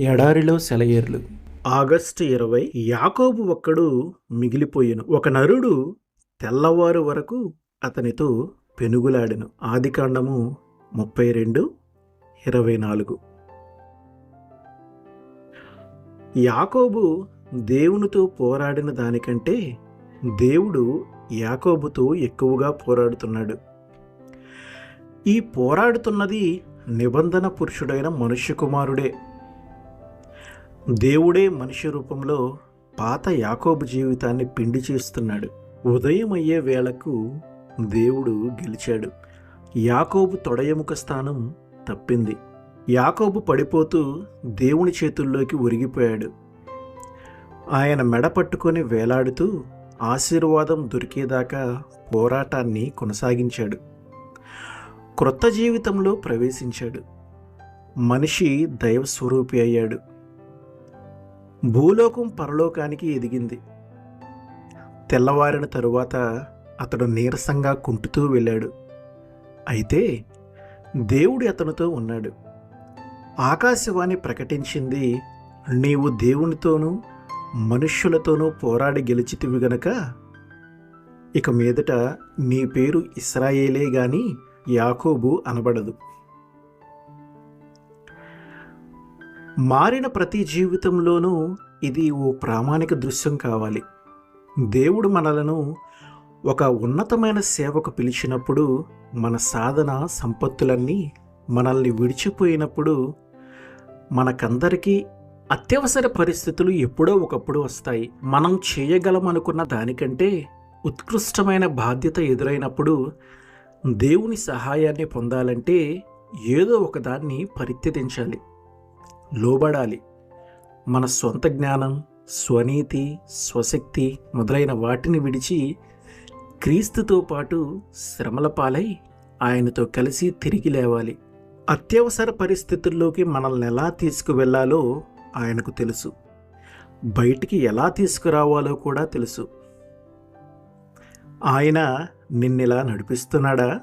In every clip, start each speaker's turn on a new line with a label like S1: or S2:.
S1: ఎడారిలో సెలయేర్లు.
S2: ఆగస్టు 20. యాకోబు ఒక్కడు మిగిలిపోయెను, ఒక నరుడు తెల్లవారు వరకు అతనితో పెనుగులాడెను. ఆదికాండము 32:24. యాకోబు దేవునితో పోరాడిన దానికంటే దేవుడు యాకోబుతో ఎక్కువగా పోరాడుతున్నాడు. ఈ పోరాడుతున్నది నిబంధన పురుషుడైన మనుష్య కుమారుడే. దేవుడే మనిషి రూపంలో పాత యాకోబు జీవితాన్ని పిండి చేస్తున్నాడు. ఉదయం అయ్యే వేళకు దేవుడు గెలిచాడు. యాకోబు తొడయముక స్థానం తప్పింది. యాకోబు పడిపోతూ దేవుని చేతుల్లోకి ఒరిగిపోయాడు. ఆయన మెడ పట్టుకొని వేలాడుతూ ఆశీర్వాదం దొరికేదాకా పోరాటాన్ని కొనసాగించాడు. క్రొత్త జీవితంలో ప్రవేశించాడు. మనిషి దైవస్వరూపి అయ్యాడు. భూలోకం పరలోకానికి ఎదిగింది. తెల్లవారిన తరువాత అతడు నీరసంగా కుంటుతూ వెళ్ళాడు. అయితే దేవుడు అతనితో ఉన్నాడు. ఆకాశవాణి ప్రకటించింది, నీవు దేవునితోనూ మనుష్యులతోనూ పోరాడి గెలిచితివి గనక ఇక మీదట నీ పేరు ఇశ్రాయేలే గాని యాకోబు అనబడదు. మారిన ప్రతి జీవితంలోనూ ఇది ఓ ప్రామాణిక దృశ్యం కావాలి. దేవుడు మనలను ఒక ఉన్నతమైన సేవకు పిలిచినప్పుడు, మన సాధన సంపత్తులన్నీ మనల్ని విడిచిపోయినప్పుడు, మనకందరికీ అత్యవసర పరిస్థితులు ఎప్పుడో ఒకప్పుడు వస్తాయి. మనం చేయగలమనుకున్న దానికంటే ఉత్కృష్టమైన బాధ్యత ఎదురైనప్పుడు దేవుని సహాయాన్ని పొందాలంటే ఏదో ఒకదాన్ని పరిత్యజించాలి, లోబడాలి. మన సొంత జ్ఞానం, స్వనీతి, స్వశక్తి మొదలైన వాటిని విడిచి క్రీస్తుతో పాటు శ్రమల పాలై ఆయనతో కలిసి తిరిగి లేవాలి. అత్యవసర పరిస్థితుల్లోకి మనల్ని ఎలా తీసుకువెళ్లాలో ఆయనకు తెలుసు. బయటికి ఎలా తీసుకురావాలో కూడా తెలుసు. ఆయన నిన్నెలా నడిపిస్తున్నాడా?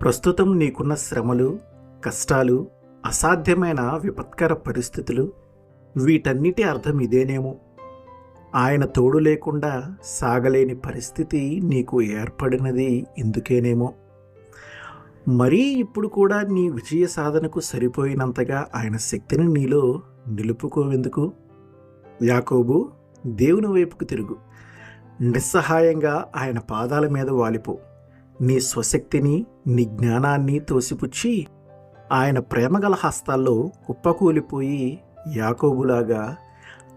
S2: ప్రస్తుతం నీకున్న శ్రమలు, కష్టాలు, అసాధ్యమైన విపత్కర పరిస్థితులు, వీటన్నిటి అర్థం ఇదేనేమో. ఆయన తోడు లేకుండా సాగలేని పరిస్థితి నీకు ఏర్పడినది ఇందుకేనేమో. మరీ ఇప్పుడు కూడా నీ విజయ సాధనకు సరిపోయినంతగా ఆయన శక్తిని నీలో నిలుపుకోవెందుకు? యాకోబు, దేవుని వైపుకు తిరుగు. నిస్సహాయంగా ఆయన పాదాల మీద వాలిపో. నీ స్వశక్తిని, నీ జ్ఞానాన్ని తోసిపుచ్చి ఆయన ప్రేమగల హస్తాల్లో కుప్పకూలిపోయి యాకోబులాగా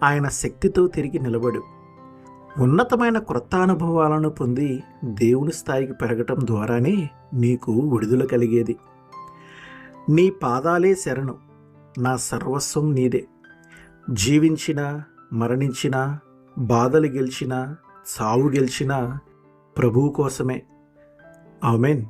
S2: ఆయన శక్తితో తిరిగి నిలబడు. ఉన్నతమైన క్రొత్త అనుభవాలను పొంది దేవుని స్థాయికి పెరగటం ద్వారానే నీకు విడుదల కలిగేది. నీ పాదాలే శరణు, నా సర్వస్వం నీదే. జీవించినా, మరణించినా, బాధలు గెలిచినా, చావు గెలిచినా ప్రభువు కోసమే. ఆమేన్.